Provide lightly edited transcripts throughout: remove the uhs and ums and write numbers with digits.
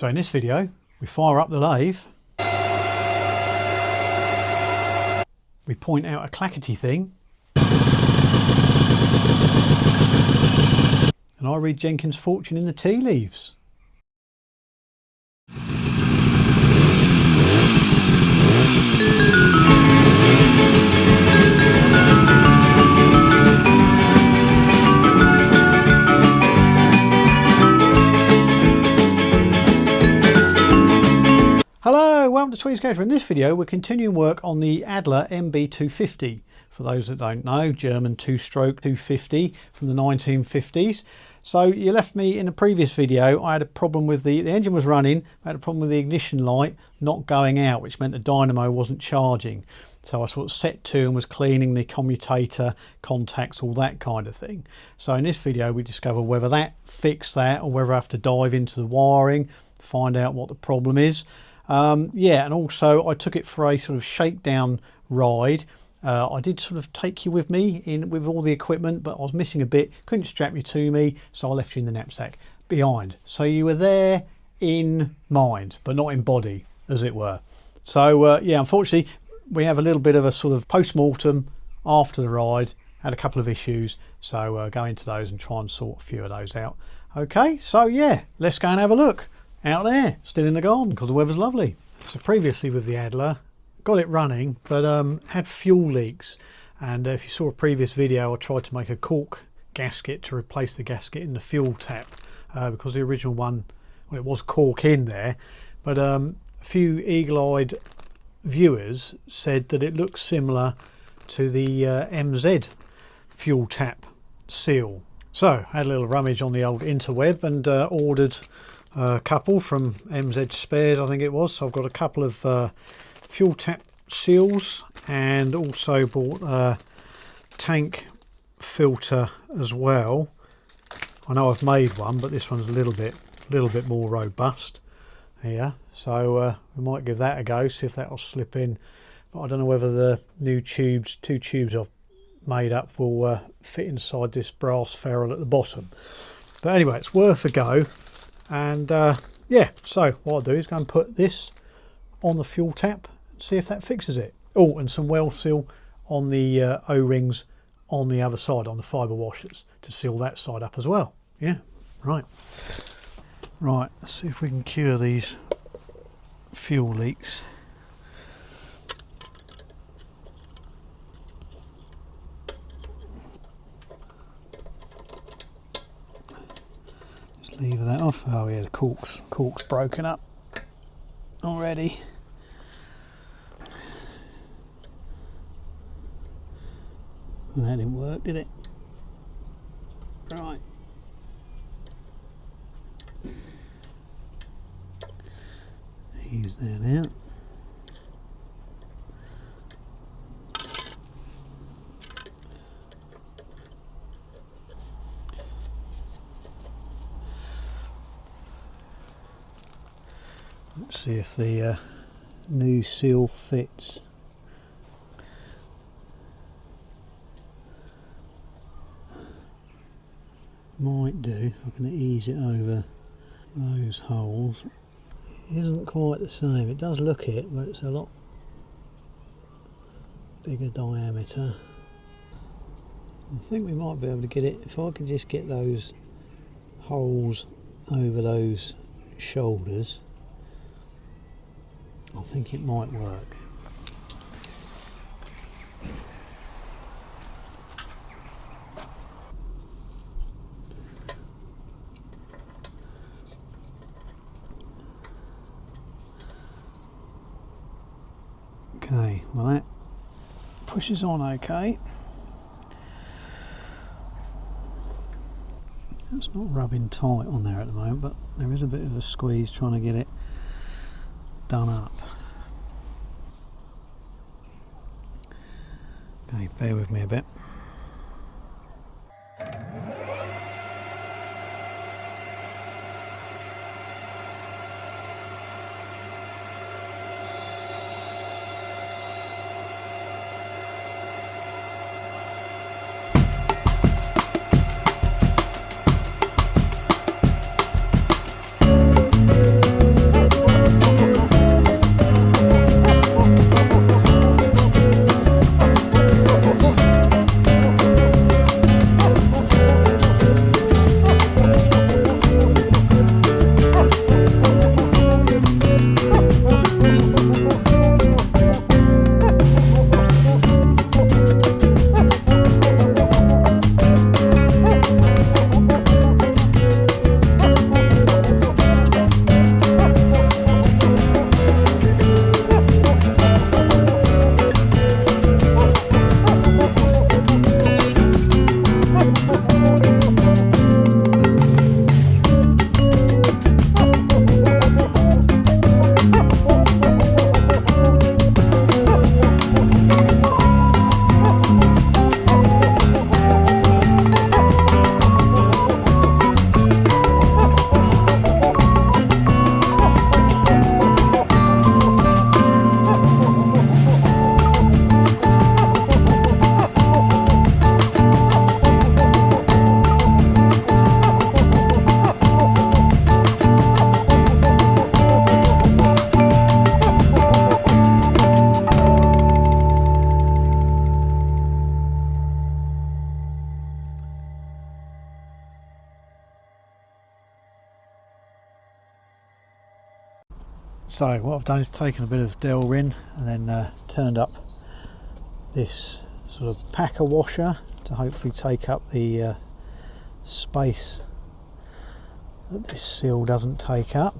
So in this video, we fire up the lathe, we point out a clackety thing, and I read Jenkins' fortune in the tea leaves. Hello, welcome to Tweed's Garage. In this video we're continuing work on the Adler Mb250. For those that don't know, German two-stroke 250 from the 1950s. So you left me in a previous video, I had a problem with the engine was running, I had a problem with the ignition light not going out, which meant the dynamo wasn't charging. So I sort of set to and was cleaning the commutator, contacts, all that kind of thing. So in this video we discover whether that fixed that or whether I have to dive into the wiring, find out what the problem is. Yeah, and also I took it for a sort of shakedown ride. I did sort of take you with me in with all the equipment, but I was missing a bit, couldn't strap you to me, so I left you in the knapsack behind. So you were there in mind, but not in body, as it were. So yeah, unfortunately, we have a little bit of a sort of post-mortem after the ride, had a couple of issues, so go into those and try and sort a few of those out. Okay, so yeah, let's go and have a look. Out there, still in the garden because the weather's lovely. So previously with the Adler, got it running, but had fuel leaks. And if you saw a previous video, I tried to make a cork gasket to replace the gasket in the fuel tap because the original one, well, it was cork in there. But a few eagle-eyed viewers said that it looks similar to the MZ fuel tap seal. So I had a little rummage on the old interweb and ordered a couple from MZ Spares, I think it was. So I've got a couple of fuel tap seals and also bought a tank filter as well. I know I've made one, but this one's a little bit more robust here. So we might give that a go, see if that'll slip in. But I don't know whether the new tubes, two tubes I've made up, will fit inside this brass ferrule at the bottom. But anyway, it's worth a go. And yeah, so what I'll do is go and put this on the fuel tap and see if that fixes it. Oh, and some well seal on the O-rings on the other side, on the fibre washers, to seal that side up as well. Yeah, right. Right, let's see if we can cure these fuel leaks. Leave that off. Oh yeah, the cork's broken up already. And that didn't work, did it? Right. Use that out. Let's see if the new seal fits. Might do. I'm going to ease it over those holes. It isn't quite the same. It does look it, but it's a lot bigger diameter. I think we might be able to get it, if I can just get those holes over those shoulders, I think it might work. Okay, well that pushes on okay. It's not rubbing tight on there at the moment, but there is a bit of a squeeze trying to get it done up. Okay, bear with me a bit. So what I've done is taken a bit of Delrin and then turned up this sort of packer washer to hopefully take up the space that this seal doesn't take up,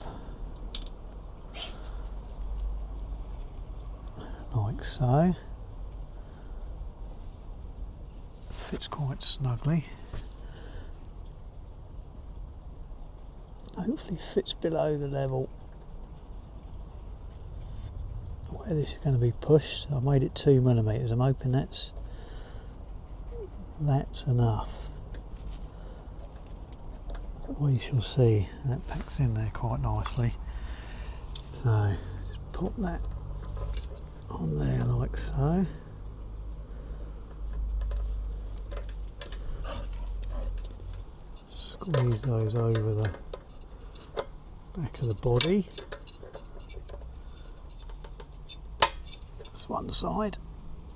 like so. Fits quite snugly. Hopefully fits below the level where this is going to be pushed. I've made it 2mm. I'm hoping that's enough. We shall see. That packs in there quite nicely. So just pop that on there like so. Squeeze those over the back of the body. That's one side.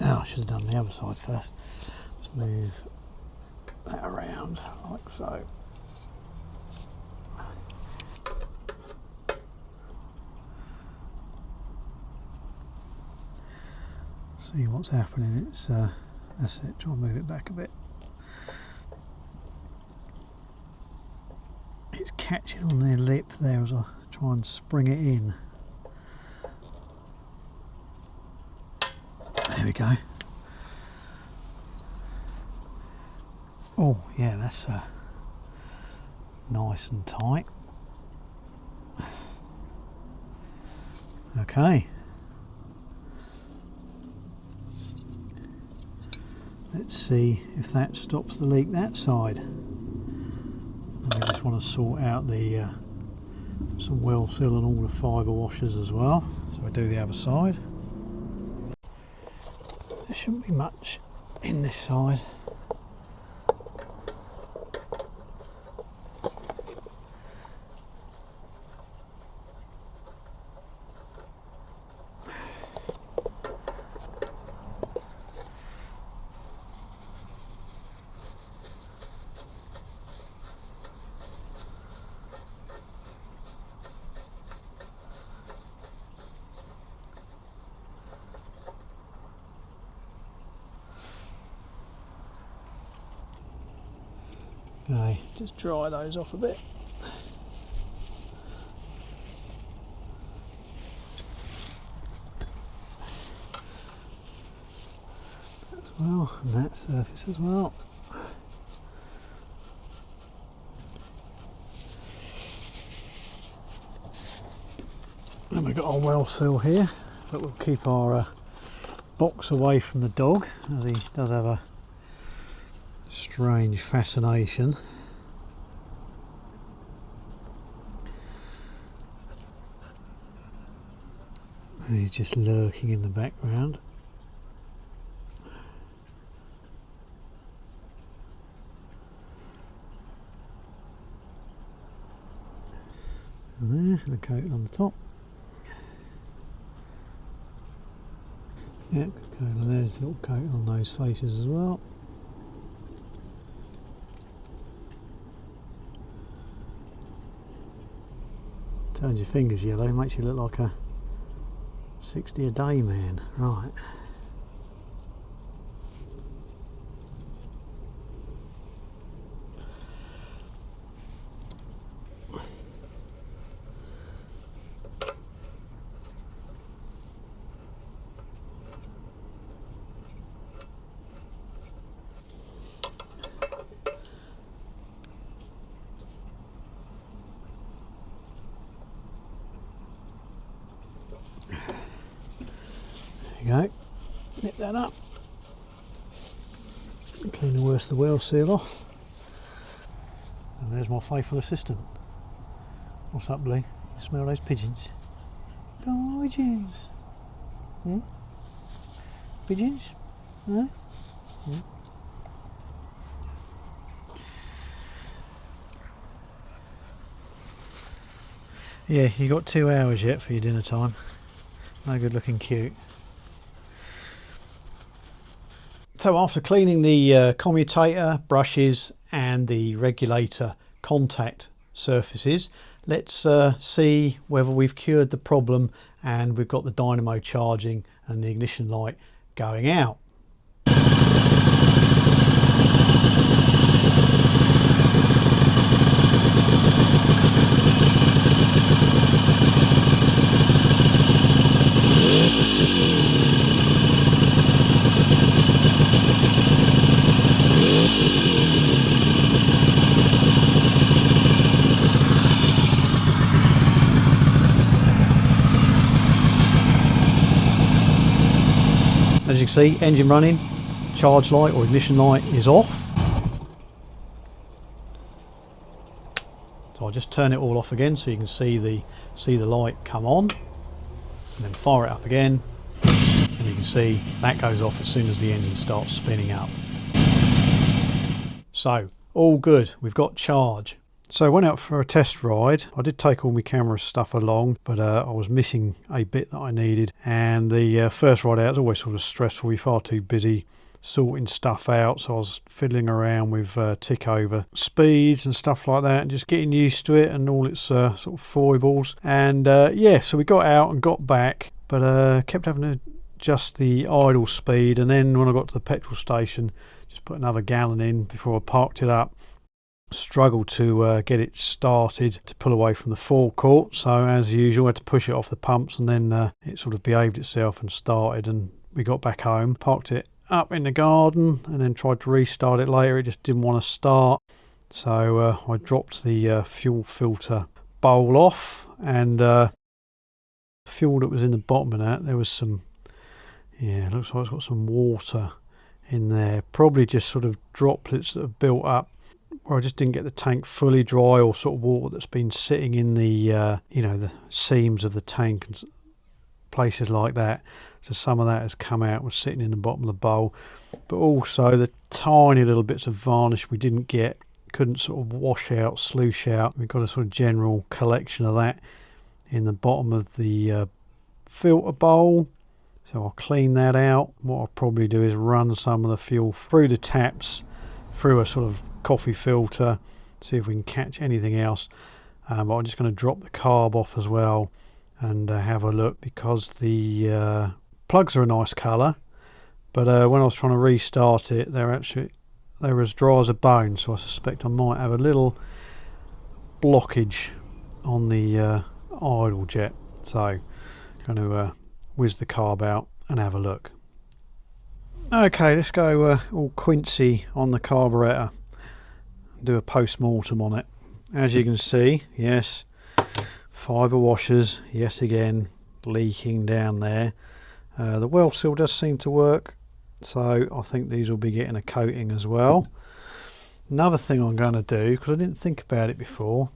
Oh, I should have done the other side first. Let's move that around like so. See what's happening. It's that's it. Try and move it back a bit. It's catching on their lip there as I try and spring it in. There we go. Oh yeah, that's nice and tight. Okay. Let's see if that stops the leak that side. I just want to sort out the some well seal and all the fibre washers as well. So I do the other side. There shouldn't be much in this side. Okay, just dry those off a bit. As well, and that surface as well. And we've got our well seal here, but we'll keep our box away from the dog, as he does have a strange fascination. And he's just lurking in the background. And there, and a coat on the top. Yep, good coat on there, there's a little coat on those faces as well. Turns your fingers yellow, makes you look like a 60 a day man. Right. There you go, nip that up, clean the worst of the well seal off, and there's my faithful assistant. What's up, Lee? You smell those pigeons? Pigeons? Hmm? Pigeons? No? Hmm? Yeah, you got 2 hours yet for your dinner time. No good looking cute. So after cleaning the commutator, brushes and the regulator contact surfaces, let's see whether we've cured the problem and we've got the dynamo charging and the ignition light going out. As you can see, engine running, charge light or ignition light is off. So I'll just turn it all off again so you can see the light come on, and then fire it up again, and you can see that goes off as soon as the engine starts spinning up. So all good, we've got charge. So I went out for a test ride. I did take all my camera stuff along, but I was missing a bit that I needed, and the first ride out is always sort of stressful. You're far too busy sorting stuff out, so I was fiddling around with tick over speeds and stuff like that and just getting used to it and all its sort of foibles. And yeah, so we got out and got back, but kept having to adjust the idle speed, and then when I got to the petrol station, just put another gallon in before I parked it up. Struggled to get it started to pull away from the forecourt, so as usual I had to push it off the pumps, and then it sort of behaved itself and started, and we got back home, parked it up in the garden, and then tried to restart it later. It just didn't want to start, so I dropped the fuel filter bowl off, and fuel that was in the bottom of that, there was some, yeah, it looks like it's got some water in there, probably just sort of droplets that have built up, or I just didn't get the tank fully dry, or sort of water that's been sitting in the you know, the seams of the tank and places like that. So some of that has come out, was sitting in the bottom of the bowl, but also the tiny little bits of varnish we didn't get, couldn't sort of wash out, sluice out. We've got a sort of general collection of that in the bottom of the filter bowl, so I'll clean that out. What I'll probably do is run some of the fuel through the taps, through a sort of coffee filter, see if we can catch anything else. But I'm just going to drop the carb off as well and have a look, because the plugs are a nice colour, but when I was trying to restart it, they were as dry as a bone, so I suspect I might have a little blockage on the idle jet. So I'm going to whiz the carb out and have a look. Okay, let's go all Quincy on the carburetor, do a post-mortem on it. As you can see, yes, fibre washers yet again leaking down there. The well seal does seem to work, so I think these will be getting a coating as well. Another thing I'm going to do, because I didn't think about it before,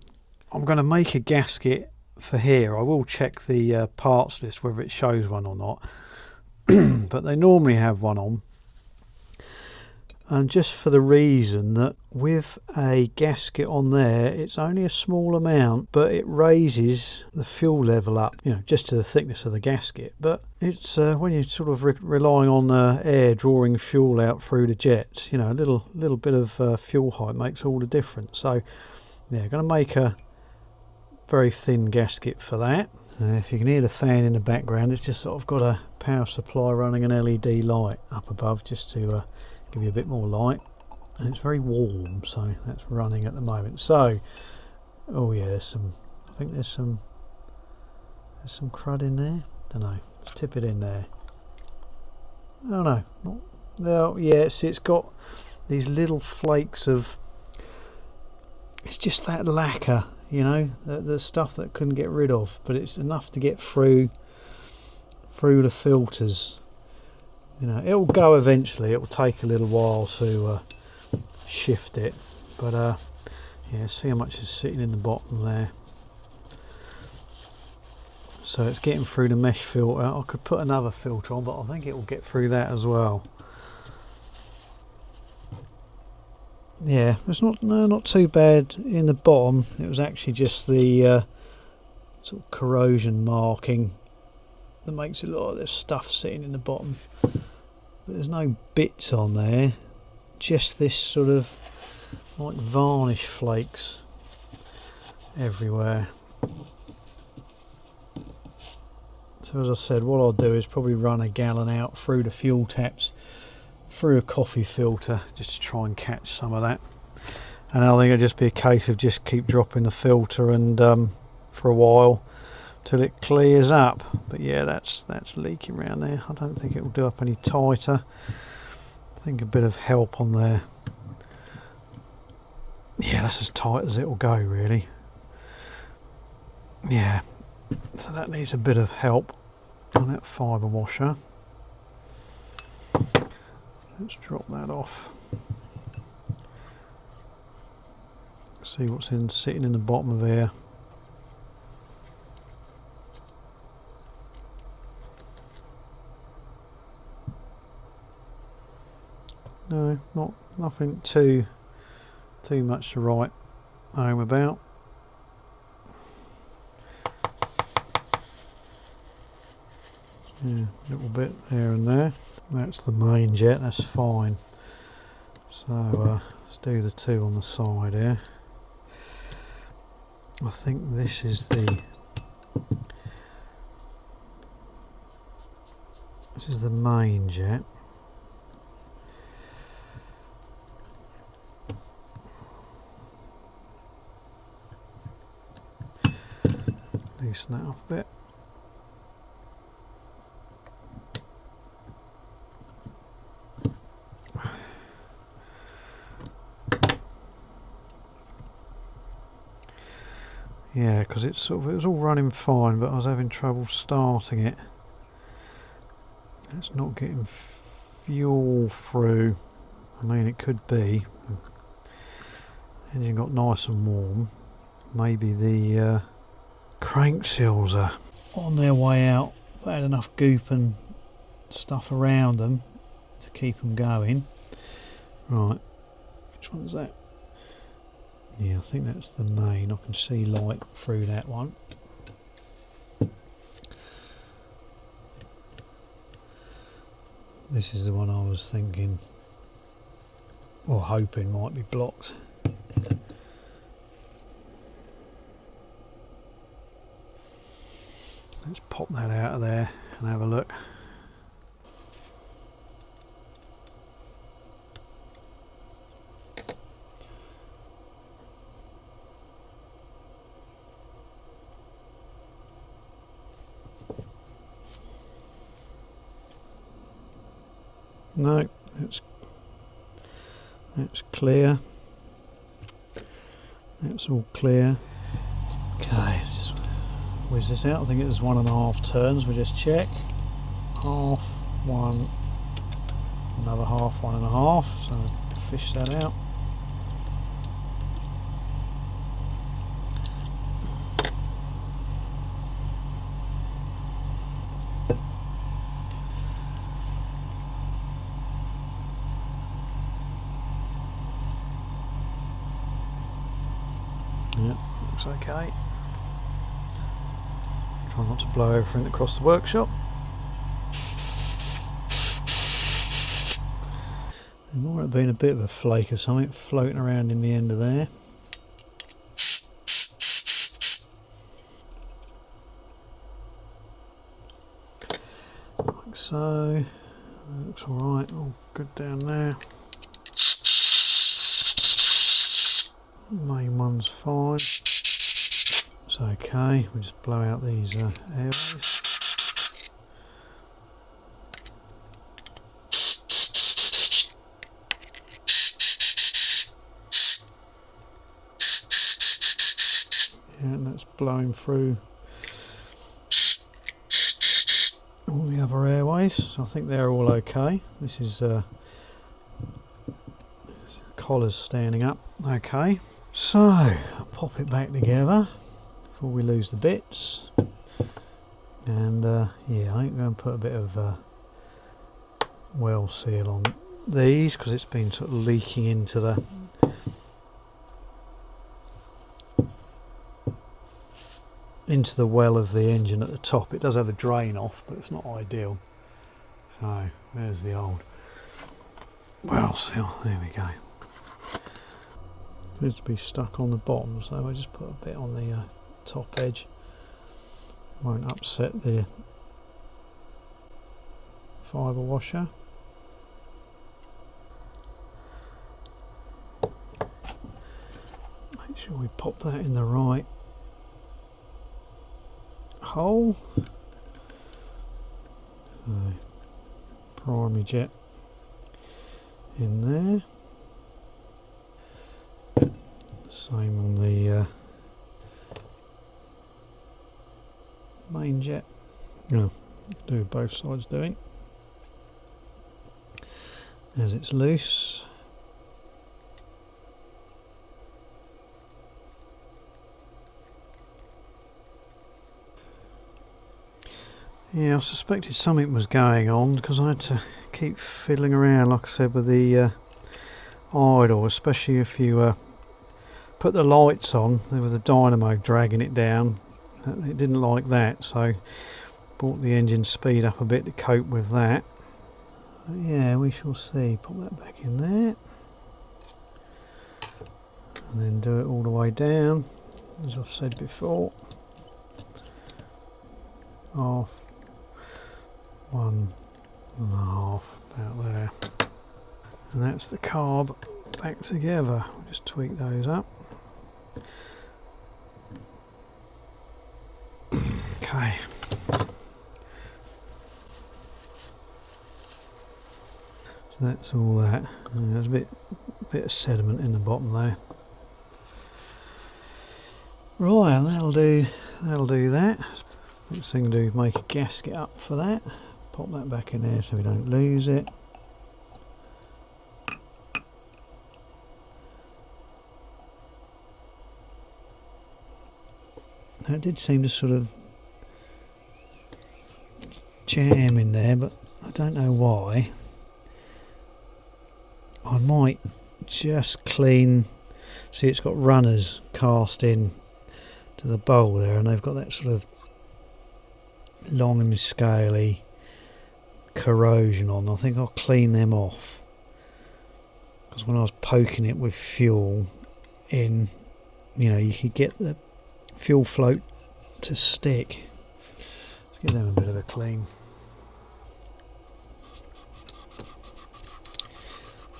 I'm going to make a gasket for here. I will check the parts list whether it shows one or not, but they normally have one on. And just for the reason that with a gasket on there, it's only a small amount, but it raises the fuel level up, you know, just to the thickness of the gasket. But it's when you're sort of relying on air drawing fuel out through the jets, you know, a little bit of fuel height makes all the difference. So yeah, I'm going to make a very thin gasket for that. If you can hear the fan in the background, it's just sort of got a power supply running an LED light up above just to give you a bit more light, and it's very warm, so that's running at the moment. So oh yeah, I think there's some crud in there. Don't know, let's tip it in there. Oh no, not there. Yeah, see, it's got these little flakes of, it's just that lacquer, you know, the stuff that couldn't get rid of, but it's enough to get through the filters. You know, it'll go eventually. It will take a little while to shift it, but yeah, see how much is sitting in the bottom there. So it's getting through the mesh filter. I could put another filter on, but I think it will get through that as well. Yeah, it's not too bad in the bottom. It was actually just the sort of corrosion marking that makes it look like there's stuff sitting in the bottom. But there's no bits on there, just this sort of like varnish flakes everywhere. So as I said, what I'll do is probably run a gallon out through the fuel taps, through a coffee filter, just to try and catch some of that. And I think it'll just be a case of just keep dropping the filter and for a while till it clears up. But yeah, that's leaking around there. I don't think it will do up any tighter. I think a bit of help on there. Yeah, that's as tight as it will go, really. Yeah, so that needs a bit of help on that fibre washer. Let's drop that off. See what's sitting in the bottom of here. No, nothing too much to write home about. Yeah, a little bit there and there. That's the main jet, that's fine. So let's do the two on the side here. I think this is the main jet. Loosen that off a bit. Yeah, because it was all running fine, but I was having trouble starting it. It's not getting fuel through. I mean, it could be. The engine got nice and warm. Maybe the crank seals are on their way out. They had enough goop and stuff around them to keep them going. Right, which one's that? Yeah, I think that's the main. I can see light through that one. This is the one I was thinking, or hoping might be blocked. Let's pop that out of there and have a look. No, that's clear. That's all clear. Okay, let's just whiz this out. I think it was 1.5 turns. We'll just check. Half, one, another half, 1.5. So fish that out. Yeah, looks okay. Try not to blow everything across the workshop. There might have been a bit of a flake or something floating around in the end of there. Like so. Looks alright, all good down there. Main one's fine. It's okay. We'll just blow out these airways. Yeah, and that's blowing through all the other airways. So I think they're all okay. This is collar's standing up. Okay. So, I'll pop it back together before we lose the bits. And yeah, I think I'm going to put a bit of well seal on these because it's been sort of leaking into the well of the engine at the top. It does have a drain off, but it's not ideal. So, there's the old well seal. There we go. Needs to be stuck on the bottom, so I just put a bit on the top edge. Won't upset the fibre washer. Make sure we pop that in the right hole. So, primary jet in there. Same on the main jet. No, do both sides doing. As it's loose. Yeah, I suspected something was going on because I had to keep fiddling around, like I said, with the idle, especially if you put the lights on. There was a dynamo dragging it down. It didn't like that, so brought the engine speed up a bit to cope with that. But yeah, we shall see. Put that back in there. And then do it all the way down, as I've said before. Half. 1.5, about there. And that's the carb back together. We'll just tweak those up. Okay. So that's all that. There's a bit of sediment in the bottom there. Right, and that'll do that. Next thing to do is make a gasket up for that. Pop that back in there so we don't lose it. That did seem to sort of jam in there, but I don't know why. I might just clean. See, it's got runners cast in to the bowl there, and they've got that sort of long and scaly corrosion on. I think I'll clean them off, because when I was poking it with fuel in, you know, you could get the fuel float to stick. Let's give them a bit of a clean.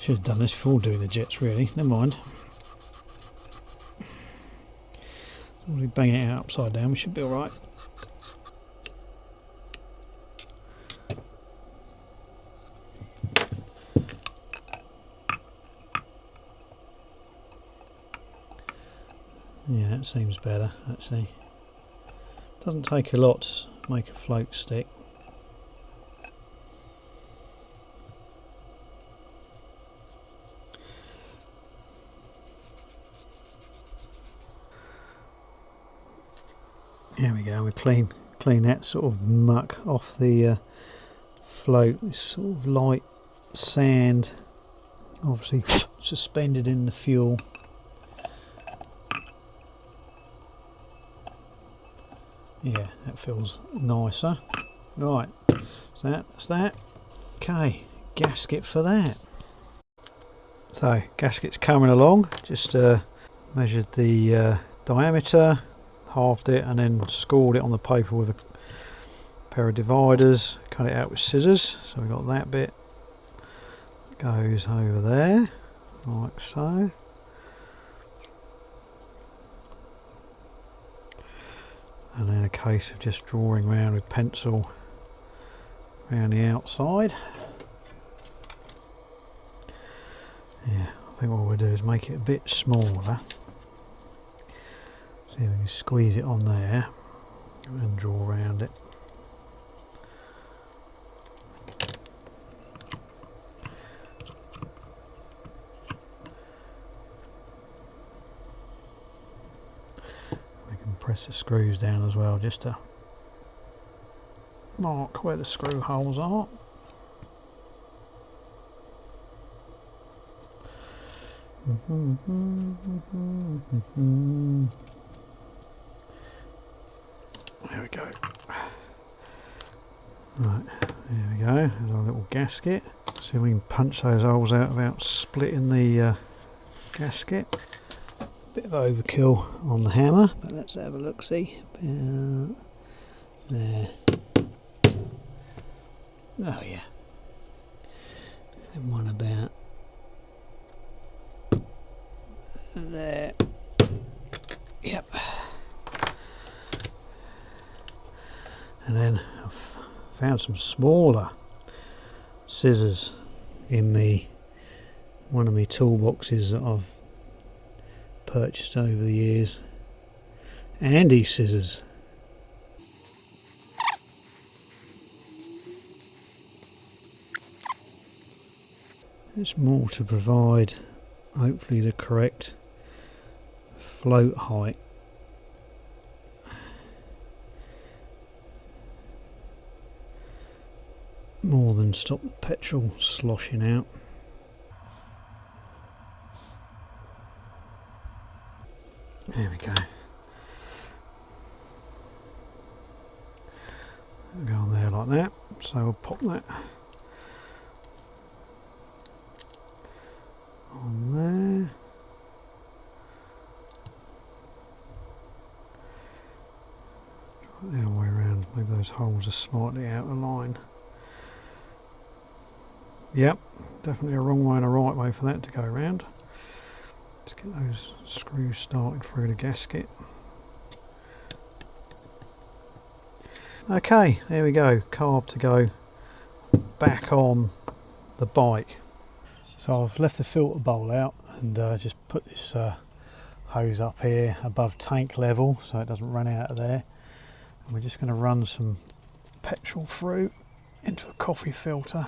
Should have done this before doing the jets, really. Never mind. If we bang it out upside down, we should be alright. Yeah, that seems better actually. Doesn't take a lot to make a float stick. There we go. We clean that sort of muck off the float. This sort of light sand, obviously suspended in the fuel. Yeah, that feels nicer. Right, so that's that. Okay, gasket for that. So gasket's coming along. Just measured the diameter, halved it, and then scored it on the paper with a pair of dividers. Cut it out with scissors. So we've got that bit goes over there, like so. And then a case of just drawing around with pencil around the outside. Yeah, I think what we'll do is make it a bit smaller. See if we can squeeze it on there and draw around it. Press the screws down as well, just to mark where the screw holes are. There we go. Right, there we go. There's our little gasket. See if we can punch those holes out without splitting the gasket. Bit of overkill on the hammer, but let's have a look. See, there. Oh yeah, and one about there. Yep. And then I've found some smaller scissors in one of my toolboxes that I've purchased over the years. Handy scissors. It's more to provide hopefully the correct float height. More than stop the petrol sloshing out. There we go. Go on there like that. So we'll pop that on there. The other way around. Maybe those holes are slightly out of line. Yep, definitely a wrong way and a right way for that to go around. Let's get those screws started through the gasket. Okay, there we go, carb to go back on the bike. So I've left the filter bowl out and just put this hose up here above tank level so it doesn't run out of there. And we're just going to run some petrol through into a coffee filter.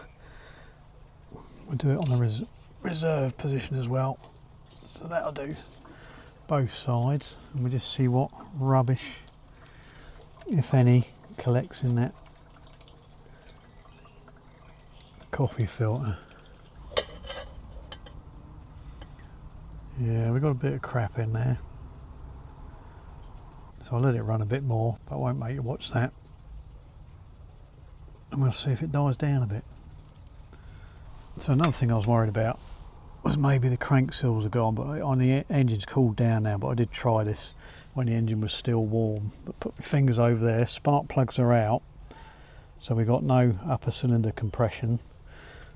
We'll do it on the reserve position as well. So that'll do both sides. And we'll just see what rubbish, if any, collects in that coffee filter. Yeah, we've got a bit of crap in there. So I'll let it run a bit more, but I won't make you watch that. And we'll see if it dies down a bit. So another thing I was worried about was maybe the crank seals are gone, but the engine's cooled down now, but I did try this when the engine was still warm. But put my fingers over there, spark plugs are out, so we got no upper cylinder compression,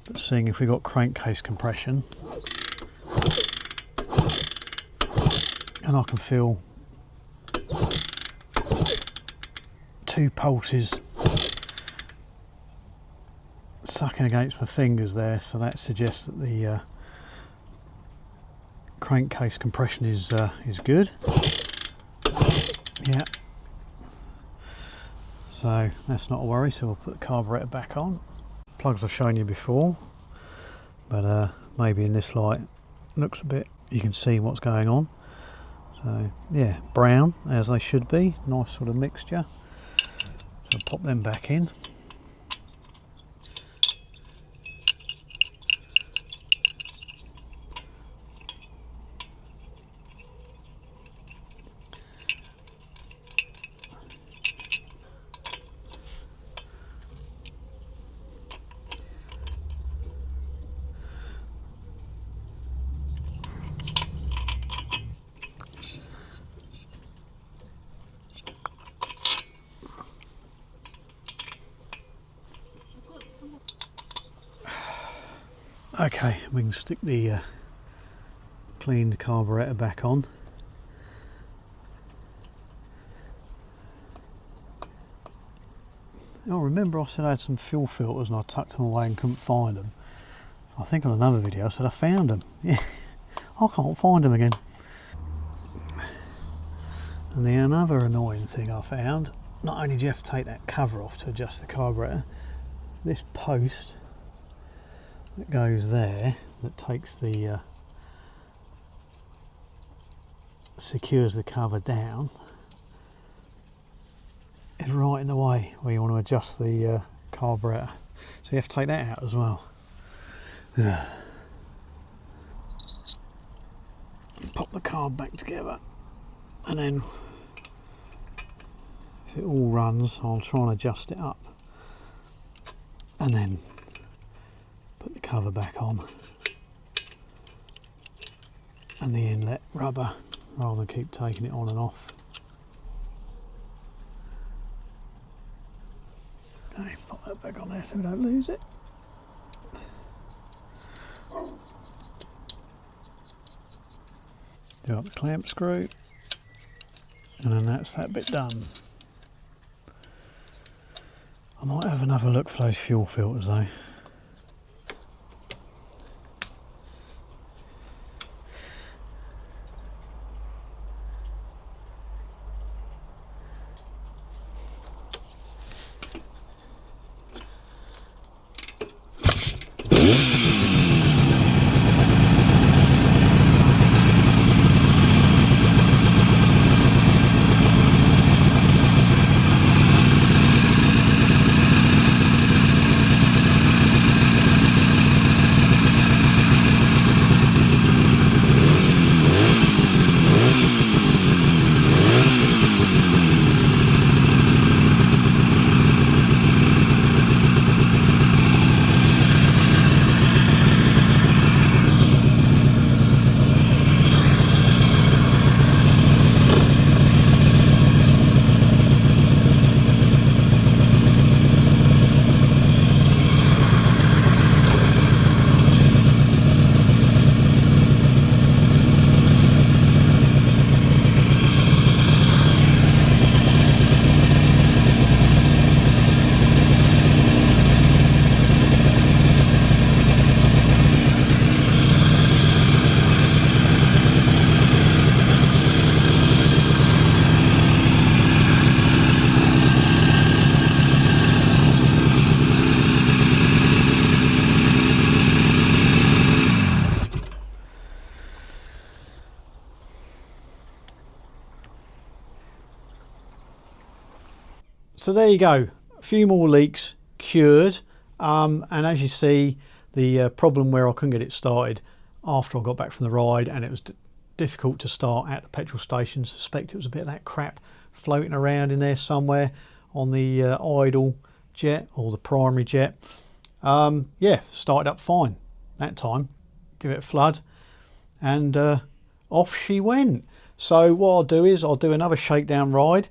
but seeing if we got crankcase compression. And I can feel 2 pulses sucking against my fingers there, so that suggests that the crankcase compression is good. Yeah. So that's not a worry. So we'll put the carburetor back on. Plugs I've shown you before, but maybe in this light looks a bit. You can see what's going on. So yeah, brown as they should be. Nice sort of mixture. So pop them back in. Okay, we can stick the cleaned carburetor back on. Now remember I said I had some fuel filters and I tucked them away and couldn't find them. I think on another video I said I found them. Yeah, I can't find them again. And the another annoying thing I found, not only do you have to take that cover off to adjust the carburetor, this post that goes there, that takes the secures the cover down, is right in the way where you want to adjust the carburetor, so you have to take that out as well. Pop the carb back together, and then if it all runs I'll try and adjust it up and then put the cover back on and the inlet rubber, rather than keep taking it on and off. Okay, pop that back on there so we don't lose it. Do up the clamp screw, and then that's that bit done. I might have another look for those fuel filters though. So there you go, a few more leaks cured, and as you see, the problem where I couldn't get it started after I got back from the ride, and it was difficult to start at the petrol station. Suspect it was a bit of that crap floating around in there somewhere on the idle jet or the primary jet. Yeah, started up fine that time. Give it a flood, and off she went. So what I'll do is I'll do another shakedown ride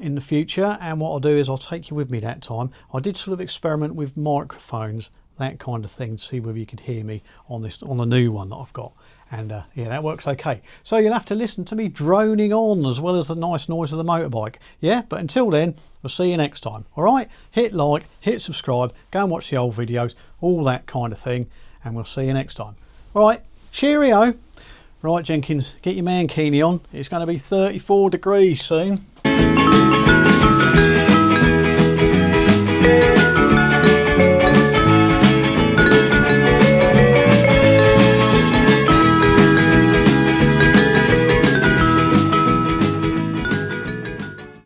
in the future, and what I'll do is I'll take you with me that time. I did sort of experiment with microphones, that kind of thing, to see whether you could hear me on the new one that I've got, and yeah, that works okay. So you'll have to listen to me droning on as well as the nice noise of the motorbike. Yeah, but until then, we'll see you next time. All right, hit like, hit subscribe, go and watch the old videos, all that kind of thing, and we'll see you next time. All right, cheerio. Right, Jenkins, get your mankini on. It's going to be 34 degrees soon.